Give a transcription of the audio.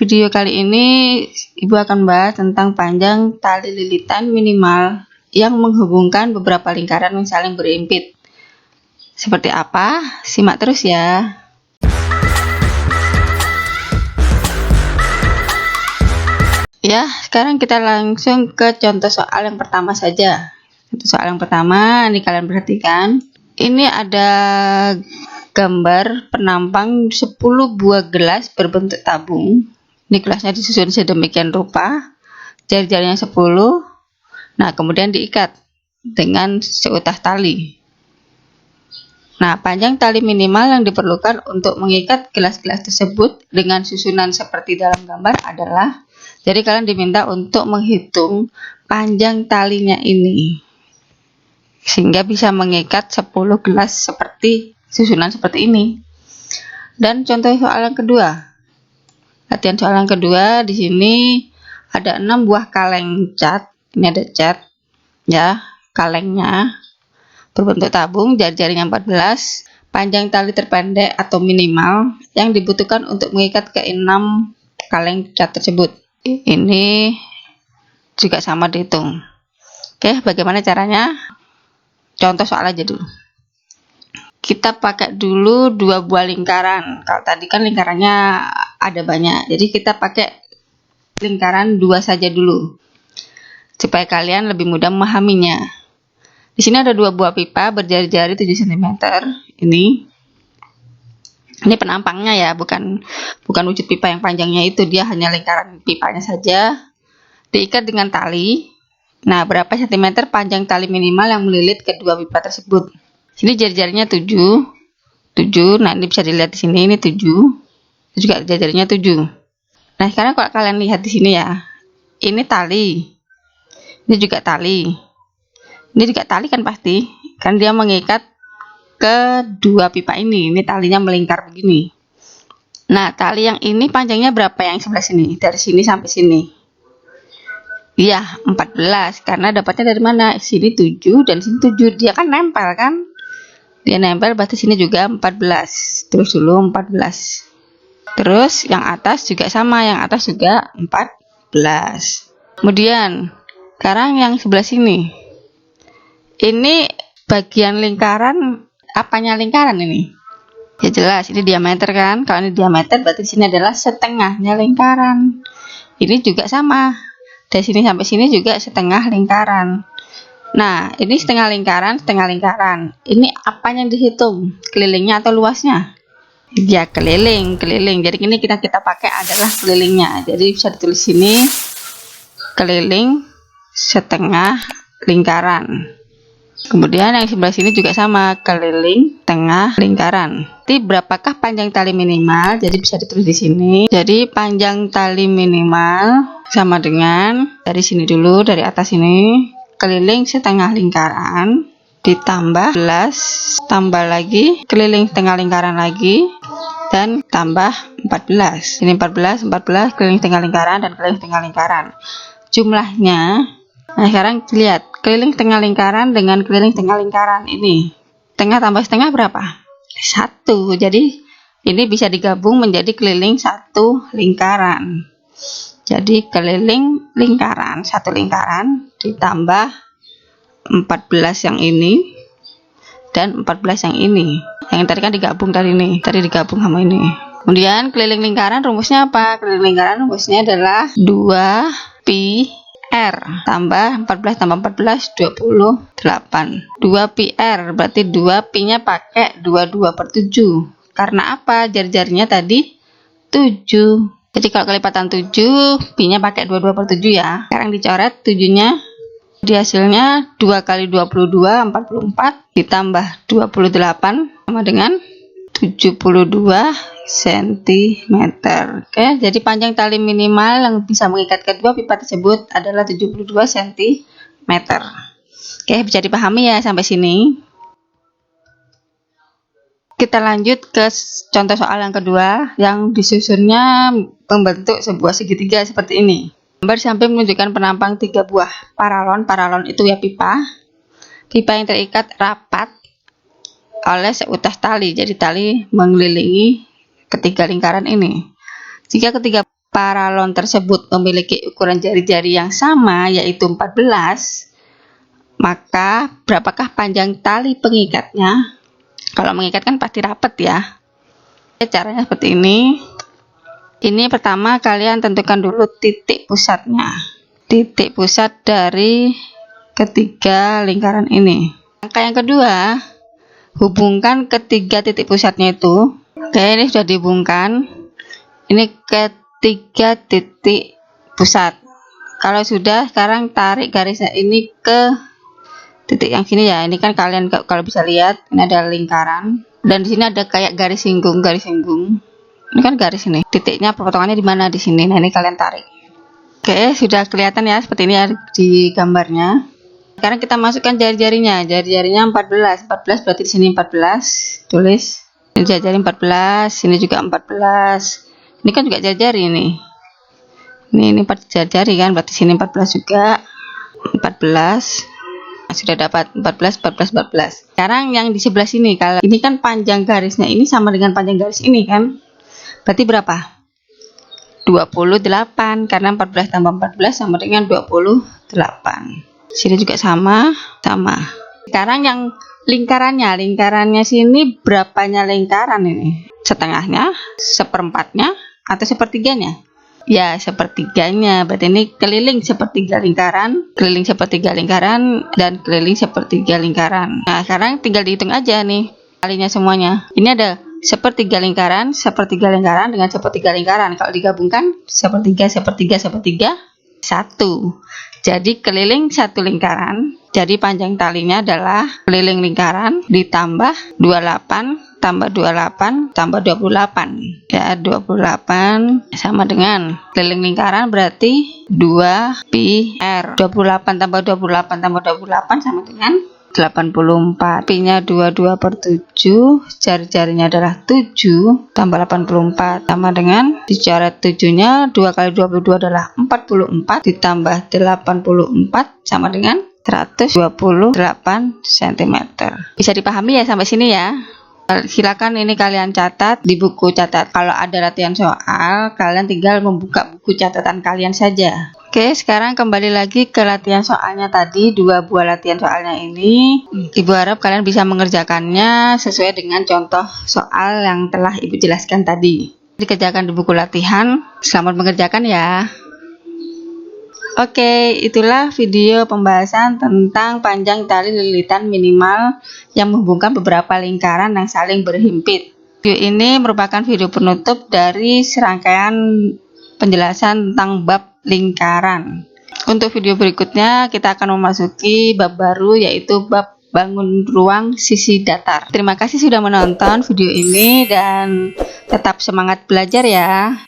video kali ini Ibu akan bahas tentang panjang tali lilitan minimal yang menghubungkan beberapa lingkaran yang saling berimpit. Seperti apa? Simak terus ya. Ya, sekarang kita langsung ke contoh soal yang pertama saja. Contoh soal yang pertama, ini kalian perhatikan. Ini ada gambar penampang 10 buah gelas berbentuk tabung. Ini gelasnya disusun sedemikian rupa, jari-jarinya 10. Nah, kemudian diikat dengan seutas tali. Nah, panjang tali minimal yang diperlukan untuk mengikat gelas-gelas tersebut dengan susunan seperti dalam gambar adalah, jadi kalian diminta untuk menghitung panjang talinya ini sehingga bisa mengikat 10 gelas seperti susunan seperti ini. Dan contoh soal yang kedua. Latihan soal yang kedua, di sini ada 6 buah kaleng cat. Ini ada cat ya, kalengnya berbentuk tabung, jari-jarinya 14. Panjang tali terpendek atau minimal yang dibutuhkan untuk mengikat ke 6 kaleng cat tersebut. Ini juga sama dihitung. Oke, bagaimana caranya? Contoh soal aja dulu. Kita pakai dulu 2 buah lingkaran. Kalau tadi kan lingkarannya ada banyak, jadi kita pakai lingkaran 2 saja dulu supaya kalian lebih mudah memahaminya. Di sini ada 2 buah pipa berjari-jari 7 cm. Ini penampangnya ya, bukan wujud pipa yang panjangnya itu, dia hanya lingkaran pipanya saja. Diikat dengan tali. Nah, berapa cm panjang tali minimal yang melilit kedua pipa tersebut? Sini jari-jarinya 7. Nah, ini bisa dilihat di sini, ini 7. Ini juga jari-jarinya 7. Nah, sekarang kalau kalian lihat di sini ya, ini tali. Ini juga tali. Ini juga tali kan pasti, kan dia mengikat ke 2 pipa ini. Ini talinya melingkar begini. Nah, tali yang ini panjangnya berapa yang sebelah sini? Dari sini sampai sini. Iya, 14. Karena dapatnya dari mana? Sini 7 dan sini 7. Dia kan nempel kan? Dia nempel, berarti sini juga 14. Terus dulu 14. Terus yang atas juga sama, yang atas juga 14. Kemudian sekarang yang sebelah sini. Ini bagian lingkaran, apanya lingkaran ini? Ya jelas, ini diameter kan? Kalau ini diameter berarti di sini adalah setengahnya lingkaran. Ini juga sama. Dari sini sampai sini juga setengah lingkaran. Nah, ini setengah lingkaran, setengah lingkaran. Ini apa yang dihitung? Kelilingnya atau luasnya? Ya, keliling. Jadi ini kita pakai adalah kelilingnya. Jadi bisa ditulis sini keliling setengah lingkaran. Kemudian yang sebelah sini juga sama, keliling tengah lingkaran. Jadi berapakah panjang tali minimal? Jadi bisa ditulis di sini. Jadi panjang tali minimal sama dengan dari sini dulu, dari atas ini, keliling setengah lingkaran ditambah 11, tambah lagi keliling setengah lingkaran lagi, dan tambah 14. Ini 14 keliling setengah lingkaran dan keliling setengah lingkaran. Jumlahnya, nah sekarang lihat keliling setengah lingkaran dengan keliling setengah lingkaran ini. Setengah tambah setengah berapa? 1. Jadi ini bisa digabung menjadi keliling 1 lingkaran. Jadi keliling lingkaran, 1 lingkaran ditambah 14 yang ini dan 14 yang ini. Yang tadi kan digabung tadi nih, tadi digabung sama ini. Kemudian keliling lingkaran rumusnya apa? Keliling lingkaran rumusnya adalah 2pi R tambah 14 tambah 14 28. 2pi R berarti 2pi-nya pakai 22/7. Karena apa? Jari-jarinya tadi 7. Jadi kalau kelipatan 7, pi-nya pakai 22/7 ya. Sekarang dicoret 7-nya. Di hasilnya 2 kali 22 44 ditambah 28 sama dengan 72 cm. Oke, jadi panjang tali minimal yang bisa mengikat kedua pipa tersebut adalah 72 cm. Oke, bisa dipahami ya sampai sini. Kita lanjut ke contoh soal yang kedua yang disusunnya membentuk sebuah segitiga seperti ini. Gambar samping menunjukkan penampang 3 buah paralon. Paralon itu ya pipa. Pipa yang terikat rapat oleh seutas tali. Jadi tali mengelilingi ketiga lingkaran ini. Jika ketiga paralon tersebut memiliki ukuran jari-jari yang sama, yaitu 14, maka berapakah panjang tali pengikatnya? Kalau mengikat kan pasti rapat ya. Caranya seperti ini. Ini pertama kalian tentukan dulu titik pusatnya. Titik pusat dari ketiga lingkaran ini. Langkah yang kedua, hubungkan ketiga titik pusatnya itu. Oke, ini sudah dihubungkan. Ini ketiga titik pusat. Kalau sudah, sekarang tarik garisnya ini ke titik yang sini ya. Ini kan kalian kalau bisa lihat, ini ada lingkaran dan di sini ada kayak garis singgung. Ini kan garis ini. Titiknya potongannya di mana? Di sini. Nah, ini kalian tarik. Oke, sudah kelihatan ya seperti ini di gambarnya. Sekarang kita masukkan jari-jarinya. Jari-jarinya 14 berarti di sini 14. Tulis. Ini jari-jari 14, sini juga 14. Ini kan juga jari-jari ini. Ini 4 jari-jari kan, berarti sini 14 juga. 14. Nah, sudah dapat 14. Sekarang yang di sebelah sini, kalau ini kan panjang garisnya ini sama dengan panjang garis ini kan. Berarti berapa? 28, karena 14 tambah 14 sama dengan 28. Sini juga sama. Sekarang yang lingkarannya sini berapanya lingkaran ini? Setengahnya, seperempatnya, atau sepertiganya? Ya, sepertiganya. Berarti ini keliling sepertiga lingkaran, dan keliling sepertiga lingkaran. Nah, sekarang tinggal dihitung aja nih kalinya semuanya. Ini ada sepertiga lingkaran dengan sepertiga lingkaran. Kalau digabungkan sepertiga 1. Jadi keliling satu lingkaran. Jadi panjang talinya adalah keliling lingkaran ditambah 28 tambah 28 tambah 28. Ya, 28 sama dengan keliling lingkaran berarti 2πr. 28 tambah 28 tambah 28 sama dengan 84. Pi-nya 22/7, jari-jarinya adalah 7 tambah 84 sama dengan dicoret 7-nya 2 kali 22 adalah 44 ditambah 84 sama dengan 128 cm. Bisa dipahami ya sampai sini ya. Silakan ini kalian catat di buku catat. Kalau ada latihan soal, kalian tinggal membuka buku catatan kalian saja. Oke, sekarang kembali lagi ke latihan soalnya tadi, 2 buah latihan soalnya ini. Ibu harap kalian bisa mengerjakannya sesuai dengan contoh soal yang telah Ibu jelaskan tadi. Dikerjakan di buku latihan. Selamat mengerjakan ya. Oke, itulah video pembahasan tentang panjang tali lilitan minimal yang menghubungkan beberapa lingkaran yang saling berhimpit. Video ini merupakan video penutup dari serangkaian penjelasan tentang bab lingkaran. Untuk video berikutnya kita akan memasuki bab baru, yaitu bab bangun ruang sisi datar. Terima kasih sudah menonton video ini dan tetap semangat belajar ya.